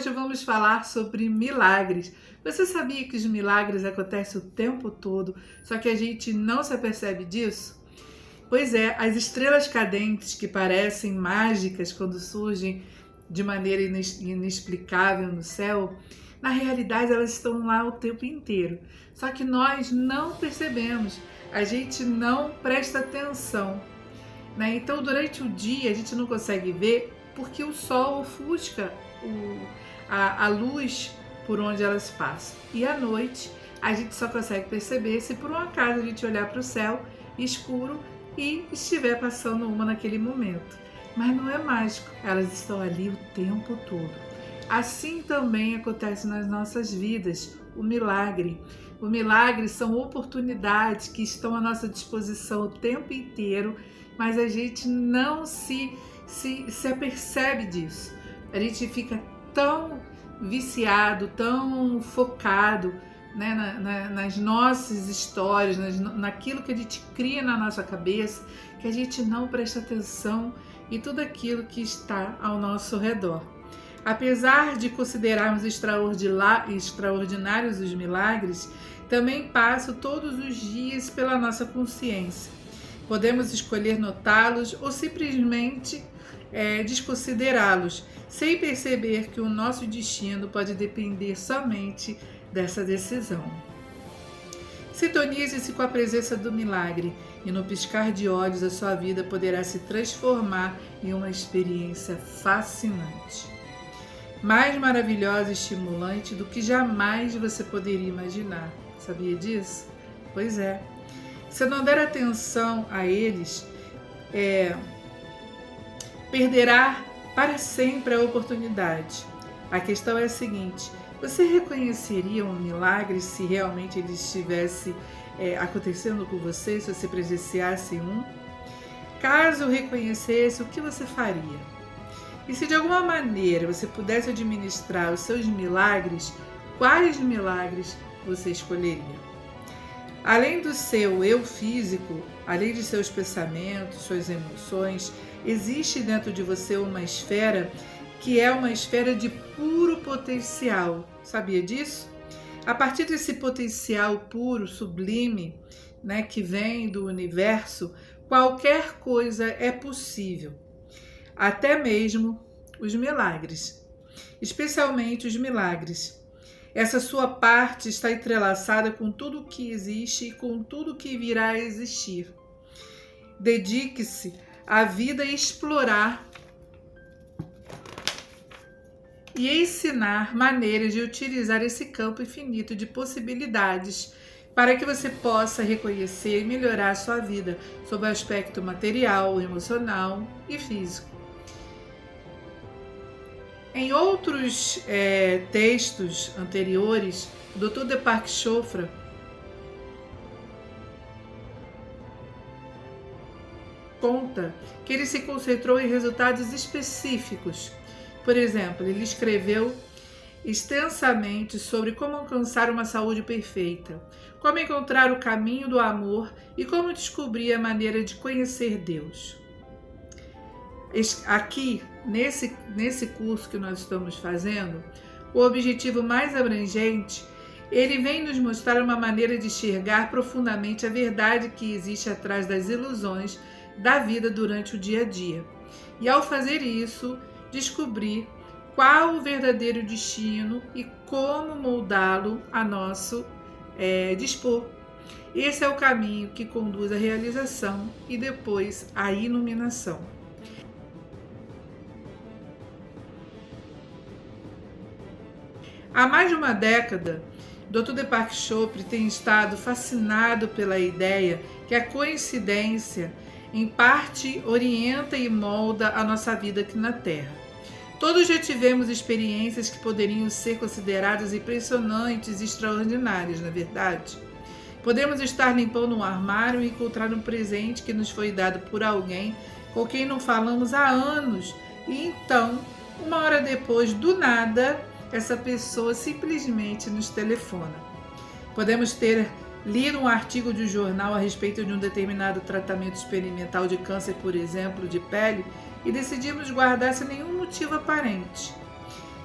hoje vamos falar sobre milagres. Você sabia que os milagres acontecem o tempo todo, só que a gente não se apercebe disso? Pois é, as estrelas cadentes que parecem mágicas quando surgem de maneira inexplicável no céu, na realidade elas estão lá o tempo inteiro. Só que nós não percebemos, a gente não presta atenção, né? Então durante o dia a gente não consegue ver porque o sol ofusca a luz por onde elas passam. E à noite a gente só consegue perceber se por um acaso a gente olhar para o céu escuro e estiver passando uma naquele momento. Mas não é mágico, elas estão ali o tempo todo. Assim também acontece nas nossas vidas, o milagre. O milagre são oportunidades que estão à nossa disposição o tempo inteiro, mas a gente não se apercebe disso. A gente fica tão viciado, tão focado, né, nas nossas histórias, naquilo que a gente cria na nossa cabeça, que a gente não presta atenção em tudo aquilo que está ao nosso redor. Apesar de considerarmos extraordinários os milagres, também passam todos os dias pela nossa consciência. Podemos escolher notá-los ou simplesmente desconsiderá-los, sem perceber que o nosso destino pode depender somente dessa decisão. Sintonize-se com a presença do milagre e no piscar de olhos a sua vida poderá se transformar em uma experiência fascinante, mais maravilhosa e estimulante do que jamais você poderia imaginar. Sabia disso? Pois é. Se não der atenção a eles, perderá para sempre a oportunidade. A questão é a seguinte: você reconheceria um milagre se realmente ele estivesse acontecendo com você, se você presenciasse um? Caso reconhecesse, o que você faria? E se de alguma maneira você pudesse administrar os seus milagres, quais milagres você escolheria? Além do seu eu físico, além de seus pensamentos, suas emoções, existe dentro de você uma esfera que é uma esfera de puro potencial. Sabia disso? A partir desse potencial puro, sublime, né, que vem do universo, qualquer coisa é possível. Até mesmo os milagres, especialmente os milagres. Essa sua parte está entrelaçada com tudo que existe e com tudo que virá a existir. Dedique-se à vida e explorar e ensinar maneiras de utilizar esse campo infinito de possibilidades para que você possa reconhecer e melhorar a sua vida sob o aspecto material, emocional e físico. Em outros textos anteriores, o Dr. Deepak Chopra conta que ele se concentrou em resultados específicos. Por exemplo, ele escreveu extensamente sobre como alcançar uma saúde perfeita, como encontrar o caminho do amor e como descobrir a maneira de conhecer Deus. Aqui, nesse curso que nós estamos fazendo, o objetivo mais abrangente, ele vem nos mostrar uma maneira de enxergar profundamente a verdade que existe atrás das ilusões da vida durante o dia a dia. E ao fazer isso, descobrir qual o verdadeiro destino e como moldá-lo a nosso dispor. Esse é o caminho que conduz à realização e depois à iluminação. Há mais de uma década, Dr. Deepak Chopra tem estado fascinado pela ideia que a coincidência, em parte, orienta e molda a nossa vida aqui na Terra. Todos já tivemos experiências que poderiam ser consideradas impressionantes e extraordinárias, na verdade. Podemos estar limpando um armário e encontrar um presente que nos foi dado por alguém com quem não falamos há anos, e então, uma hora depois, do nada, essa pessoa simplesmente nos telefona. Podemos ter lido um artigo de um jornal a respeito de um determinado tratamento experimental de câncer, por exemplo, de pele, e decidimos guardar sem nenhum motivo aparente.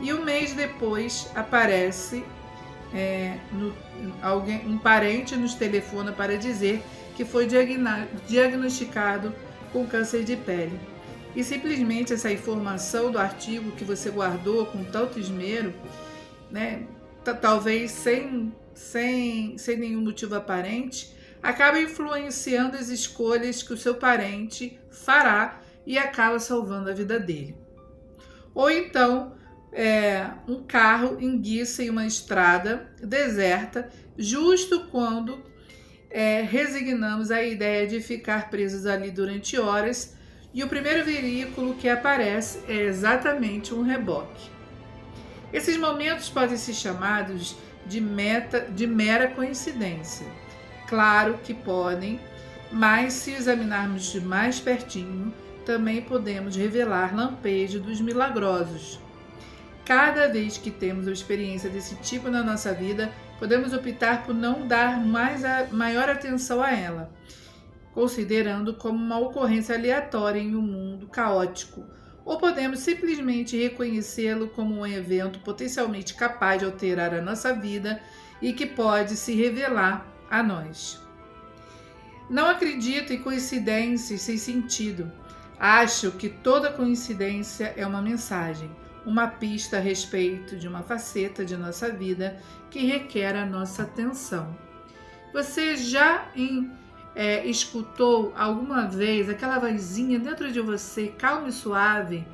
e um mês depois aparece um parente nos telefona para dizer que foi diagnosticado com câncer de pele. E simplesmente essa informação do artigo que você guardou com tanto esmero, né, talvez sem nenhum motivo aparente, acaba influenciando as escolhas que o seu parente fará e acaba salvando a vida dele. Ou então, um carro enguiça em uma estrada deserta, justo quando resignamos à ideia de ficar presos ali durante horas, e o primeiro veículo que aparece é exatamente um reboque. Esses momentos podem ser chamados de mera coincidência. Claro que podem, mas se examinarmos de mais pertinho, também podemos revelar lampejos dos milagrosos. Cada vez que temos uma experiência desse tipo na nossa vida, podemos optar por não dar maior atenção a ela, considerando como uma ocorrência aleatória em um mundo caótico, ou podemos simplesmente reconhecê-lo como um evento potencialmente capaz de alterar a nossa vida e que pode se revelar a nós. Não acredito em coincidências sem sentido. Acho que toda coincidência é uma mensagem, uma pista a respeito de uma faceta de nossa vida que requer a nossa atenção. Você já escutou alguma vez aquela vozinha dentro de você, calma e suave?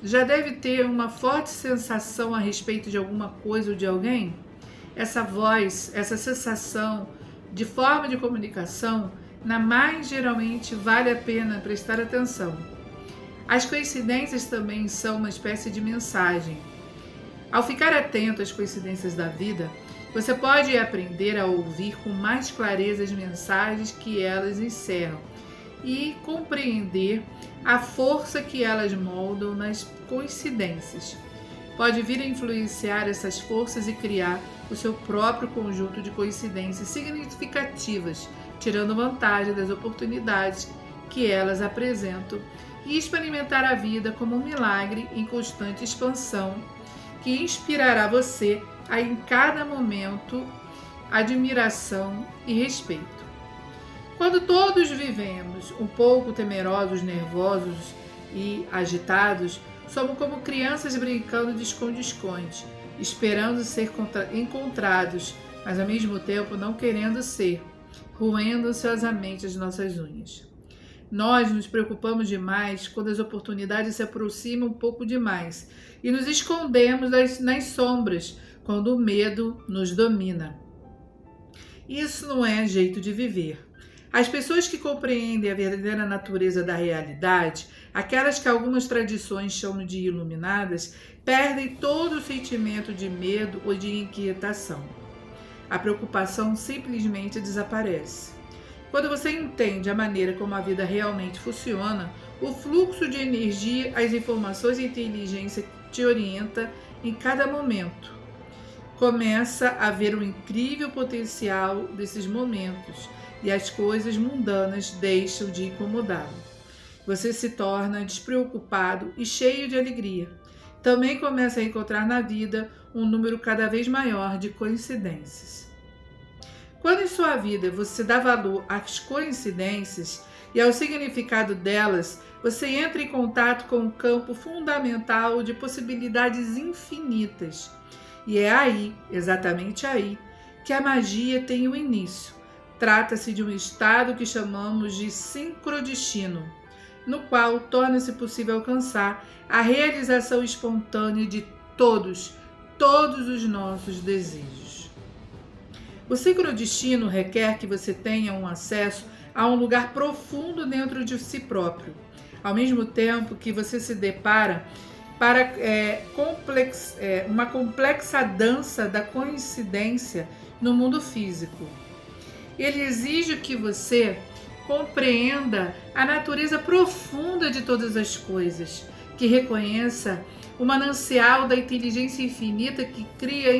Já deve ter uma forte sensação a respeito de alguma coisa ou de alguém? Essa voz, essa sensação de forma de comunicação, na mais geralmente vale a pena prestar atenção. As coincidências também são uma espécie de mensagem. Ao ficar atento às coincidências da vida, você pode aprender a ouvir com mais clareza as mensagens que elas encerram e compreender a força que elas moldam nas coincidências. Pode vir a influenciar essas forças e criar o seu próprio conjunto de coincidências significativas, tirando vantagem das oportunidades que elas apresentam e experimentar a vida como um milagre em constante expansão que inspirará você a em cada momento admiração e respeito. Quando todos vivemos um pouco temerosos, nervosos e agitados, somos como crianças brincando de esconde-esconde, esperando ser encontrados, mas ao mesmo tempo não querendo ser, roendo ansiosamente as nossas unhas. Nós nos preocupamos demais quando as oportunidades se aproximam um pouco demais e nos escondemos nas sombras quando o medo nos domina. Isso não é jeito de viver. As pessoas que compreendem a verdadeira natureza da realidade, aquelas que algumas tradições chamam de iluminadas, perdem todo o sentimento de medo ou de inquietação. A preocupação simplesmente desaparece. Quando você entende a maneira como a vida realmente funciona, o fluxo de energia, as informações e a inteligência te orienta em cada momento. Começa a ver o incrível potencial desses momentos e as coisas mundanas deixam de incomodá-lo. Você se torna despreocupado e cheio de alegria. Também começa a encontrar na vida um número cada vez maior de coincidências. Quando em sua vida você dá valor às coincidências e ao significado delas, você entra em contato com um campo fundamental de possibilidades infinitas. E é aí, exatamente aí, que a magia tem o início. Trata-se de um estado que chamamos de sincrodestino, no qual torna-se possível alcançar a realização espontânea de todos os nossos desejos. O sincrodestino requer que você tenha um acesso a um lugar profundo dentro de si próprio, ao mesmo tempo que você se depara para uma complexa dança da coincidência no mundo físico. Ele exige que você compreenda a natureza profunda de todas as coisas, que reconheça o manancial da inteligência infinita que cria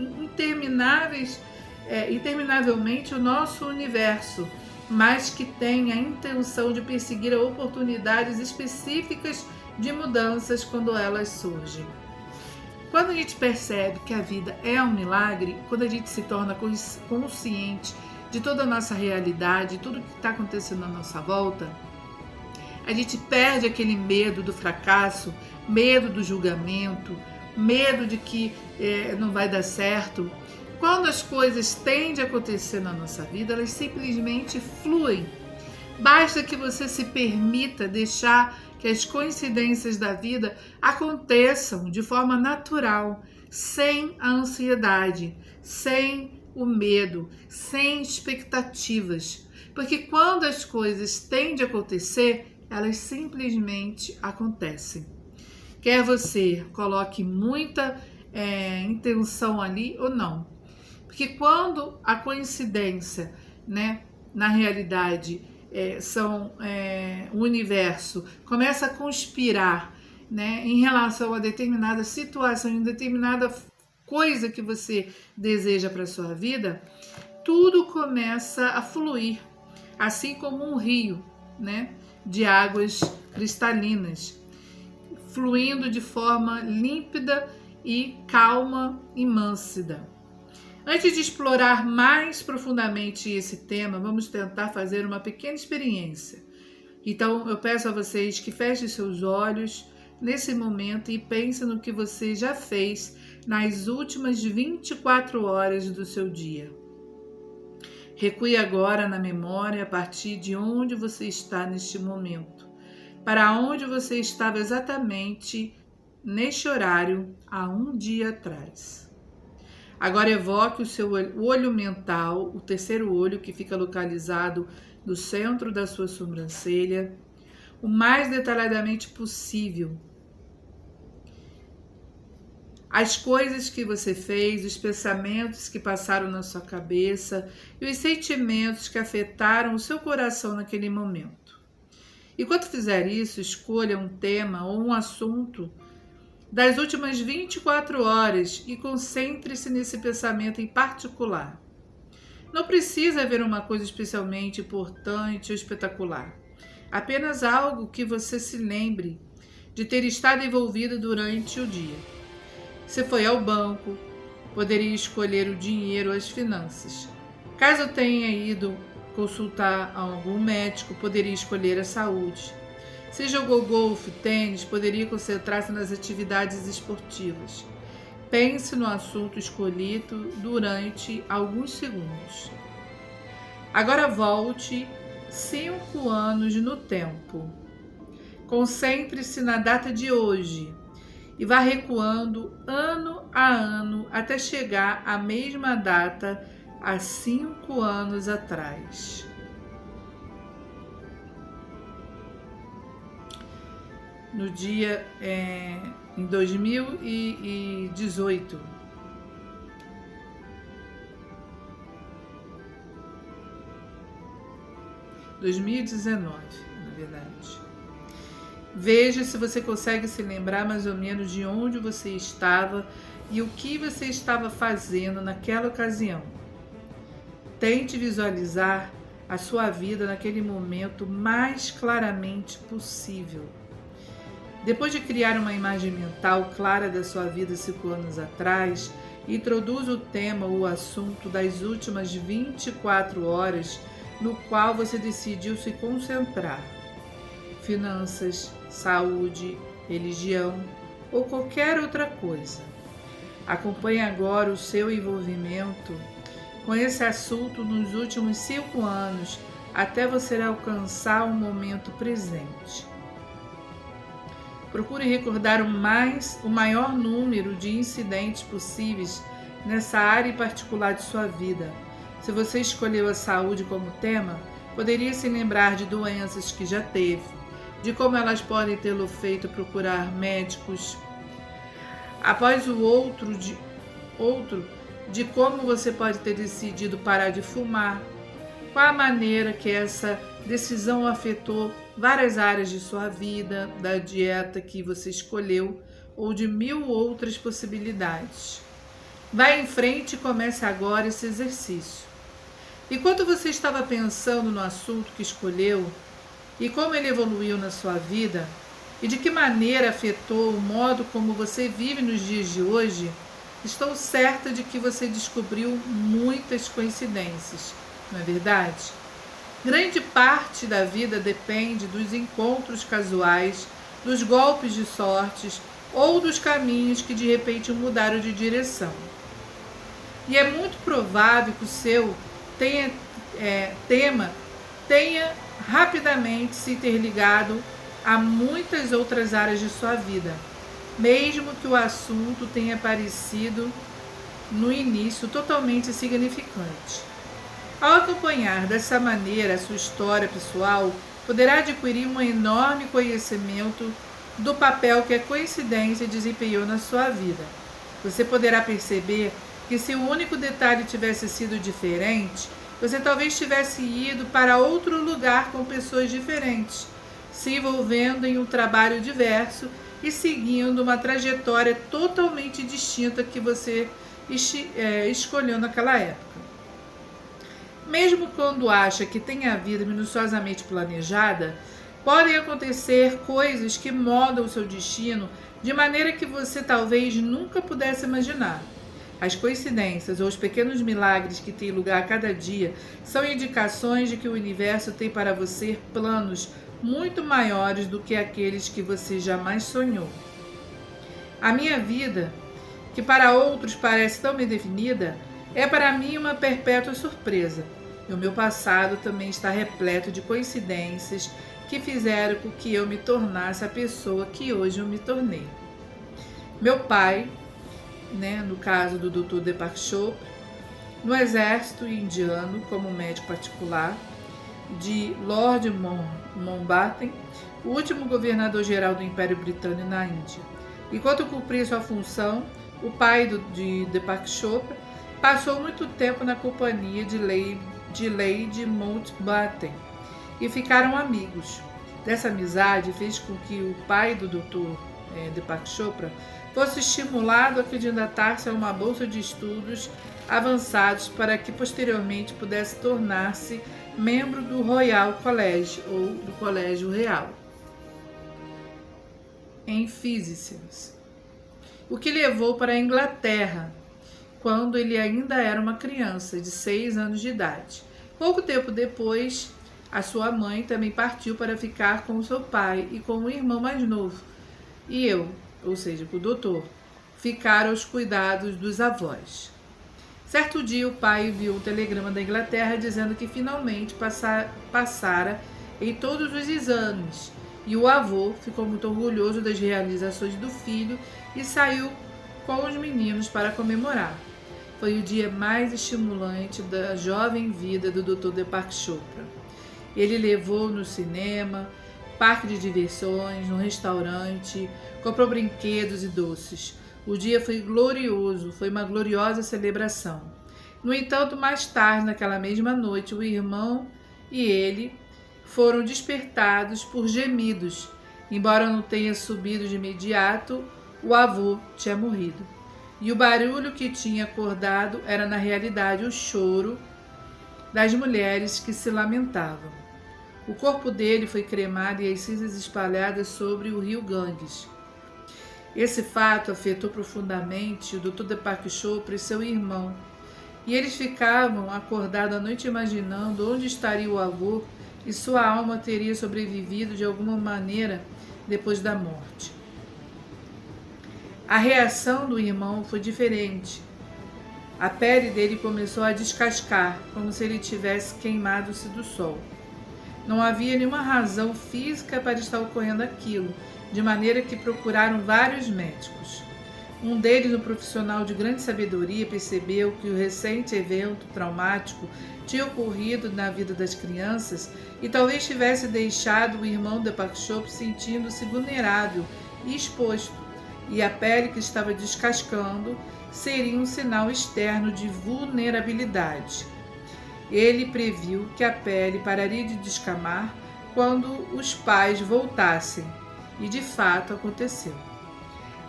interminavelmente o nosso universo, mas que tem a intenção de perseguir oportunidades específicas de mudanças quando elas surgem. Quando a gente percebe que a vida é um milagre, quando a gente se torna consciente de toda a nossa realidade, tudo que está acontecendo à nossa volta, a gente perde aquele medo do fracasso, medo do julgamento, medo de que não vai dar certo. Quando as coisas tendem a acontecer na nossa vida, elas simplesmente fluem. Basta que você se permita deixar que as coincidências da vida aconteçam de forma natural, sem a ansiedade, sem o medo, sem expectativas. Porque quando as coisas tendem a acontecer, elas simplesmente acontecem. Quer você coloque muita intenção ali ou não. Porque quando a coincidência, na realidade, o universo começa a conspirar, em relação a determinada situação, em determinada coisa que você deseja para a sua vida, tudo começa a fluir, assim como um rio, de águas cristalinas, fluindo de forma límpida e calma e mâncida. Antes de explorar mais profundamente esse tema, vamos tentar fazer uma pequena experiência. Então, eu peço a vocês que fechem seus olhos nesse momento e pensem no que você já fez nas últimas 24 horas do seu dia. Recue agora na memória a partir de onde você está neste momento, para onde você estava exatamente neste horário há um dia atrás. Agora evoque o seu olho mental, o terceiro olho que fica localizado no centro da sua sobrancelha, o mais detalhadamente possível. As coisas que você fez, os pensamentos que passaram na sua cabeça e os sentimentos que afetaram o seu coração naquele momento. E quando fizer isso, escolha um tema ou um assunto das últimas 24 horas e concentre-se nesse pensamento em particular. Não precisa haver uma coisa especialmente importante ou espetacular. Apenas algo que você se lembre de ter estado envolvido durante o dia. Se foi ao banco, poderia escolher o dinheiro ou as finanças. Caso tenha ido consultar algum médico, poderia escolher a saúde. Se jogou golfe, tênis, poderia concentrar-se nas atividades esportivas. Pense no assunto escolhido durante alguns segundos. Agora volte 5 anos no tempo. Concentre-se na data de hoje e vá recuando ano a ano até chegar à mesma data há 5 anos atrás. No dia em 2018. – 2019, na verdade. Veja se você consegue se lembrar mais ou menos de onde você estava e o que você estava fazendo naquela ocasião. Tente visualizar a sua vida naquele momento mais claramente possível. Depois de criar uma imagem mental clara da sua vida 5 anos atrás, introduza o tema ou o assunto das últimas 24 horas no qual você decidiu se concentrar. Finanças, saúde, religião ou qualquer outra coisa. Acompanhe agora o seu envolvimento com esse assunto nos últimos 5 anos até você alcançar o momento presente. Procure recordar o maior número de incidentes possíveis nessa área em particular de sua vida. Se você escolheu a saúde como tema, poderia se lembrar de doenças que já teve, de como elas podem tê-lo feito procurar médicos. Após o outro, de como você pode ter decidido parar de fumar, qual a maneira que essa decisão afetou várias áreas de sua vida, da dieta que você escolheu ou de 1000 outras possibilidades. Vá em frente e comece agora esse exercício. Enquanto você estava pensando no assunto que escolheu e como ele evoluiu na sua vida, e de que maneira afetou o modo como você vive nos dias de hoje, estou certa de que você descobriu muitas coincidências, não é verdade? Grande parte da vida depende dos encontros casuais, dos golpes de sorte ou dos caminhos que de repente mudaram de direção. E é muito provável que o seu tema tenha rapidamente se interligado a muitas outras áreas de sua vida, mesmo que o assunto tenha parecido no início totalmente insignificante. Ao acompanhar dessa maneira a sua história pessoal, poderá adquirir um enorme conhecimento do papel que a coincidência desempenhou na sua vida. Você poderá perceber que se o único detalhe tivesse sido diferente, você talvez tivesse ido para outro lugar com pessoas diferentes, se envolvendo em um trabalho diverso e seguindo uma trajetória totalmente distinta que você escolheu naquela época. Mesmo quando acha que tem a vida minuciosamente planejada, podem acontecer coisas que moldam o seu destino de maneira que você talvez nunca pudesse imaginar. As coincidências ou os pequenos milagres que têm lugar a cada dia são indicações de que o universo tem para você planos muito maiores do que aqueles que você jamais sonhou. A minha vida, que para outros parece tão bem definida, é para mim uma perpétua surpresa. E o meu passado também está repleto de coincidências que fizeram com que eu me tornasse a pessoa que hoje eu me tornei. Meu pai, no caso do Dr. Deepak Chopra, no exército indiano como médico particular de Lord Mountbatten, o último governador-geral do Império Britânico na Índia. Enquanto cumpria sua função, o pai de Deepak Chopra passou muito tempo na companhia de Lady Mountbatten e ficaram amigos. Dessa amizade fez com que o pai do Dr. Deepak Chopra fosse estimulado a candidatar-se a uma bolsa de estudos avançados para que posteriormente pudesse tornar-se membro do Royal College ou do Colégio Real em Physics, o que levou para a Inglaterra quando ele ainda era uma criança de 6 anos de idade. Pouco tempo depois, a sua mãe também partiu para ficar com o seu pai e com o irmão mais novo, e eu, ou seja, com o doutor, ficaram aos cuidados dos avós. Certo dia, o pai enviou um telegrama da Inglaterra dizendo que finalmente passara em todos os exames, e o avô ficou muito orgulhoso das realizações do filho e saiu com os meninos para comemorar. Foi o dia mais estimulante da jovem vida do Dr. Deepak Chopra. Ele levou no cinema, parque de diversões, no restaurante, comprou brinquedos e doces. O dia foi glorioso, foi uma gloriosa celebração. No entanto, mais tarde, naquela mesma noite, o irmão e ele foram despertados por gemidos. Embora não tenha subido de imediato, o avô tinha morrido. E o barulho que tinha acordado era, na realidade, o choro das mulheres que se lamentavam. O corpo dele foi cremado e as cinzas espalhadas sobre o rio Ganges. Esse fato afetou profundamente o Dr. Deepak Chopra e seu irmão, e eles ficavam acordados à noite imaginando onde estaria o avô e sua alma teria sobrevivido de alguma maneira depois da morte. A reação do irmão foi diferente. A pele dele começou a descascar, como se ele tivesse queimado-se do sol. Não havia nenhuma razão física para estar ocorrendo aquilo, de maneira que procuraram vários médicos. Um deles, um profissional de grande sabedoria, percebeu que o recente evento traumático tinha ocorrido na vida das crianças e talvez tivesse deixado o irmão Deepak Chopra sentindo-se vulnerável e exposto, e a pele que estava descascando seria um sinal externo de vulnerabilidade. Ele previu que a pele pararia de descamar quando os pais voltassem, e de fato aconteceu.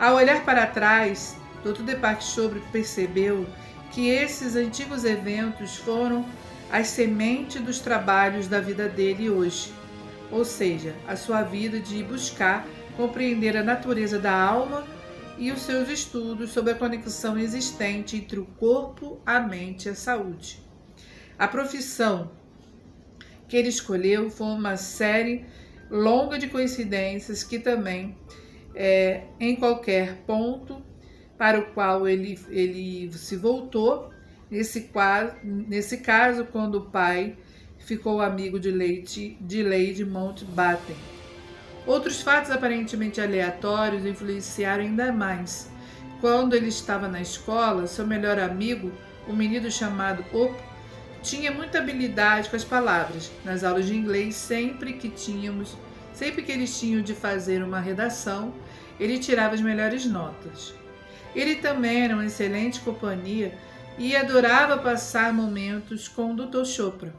Ao olhar para trás, Dr. Deepak Chopra percebeu que esses antigos eventos foram as sementes dos trabalhos da vida dele hoje, ou seja, a sua vida de buscar compreender a natureza da alma e os seus estudos sobre a conexão existente entre o corpo, a mente e a saúde. A profissão que ele escolheu foi uma série longa de coincidências que também, em qualquer ponto para o qual ele se voltou, nesse caso, quando o pai ficou amigo de Lady Mountbatten. Outros fatos aparentemente aleatórios influenciaram ainda mais. Quando ele estava na escola, seu melhor amigo, um menino chamado Opo, tinha muita habilidade com as palavras. Nas aulas de inglês, sempre que eles tinham de fazer uma redação, ele tirava as melhores notas. Ele também era uma excelente companhia e adorava passar momentos com o Dr. Chopra.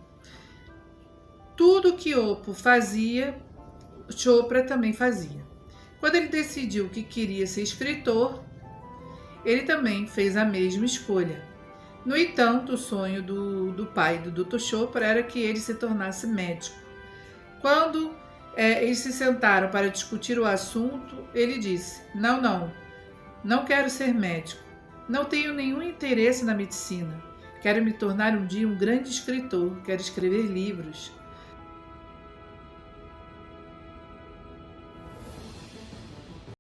Tudo que Opo fazia, Chopra também fazia. Quando ele decidiu que queria ser escritor, ele também fez a mesma escolha. No entanto, o sonho do pai do Dr. Chopra era que ele se tornasse médico. Quando eles se sentaram para discutir o assunto, ele disse: Não quero ser médico. Não tenho nenhum interesse na medicina. Quero me tornar um dia um grande escritor. Quero escrever livros.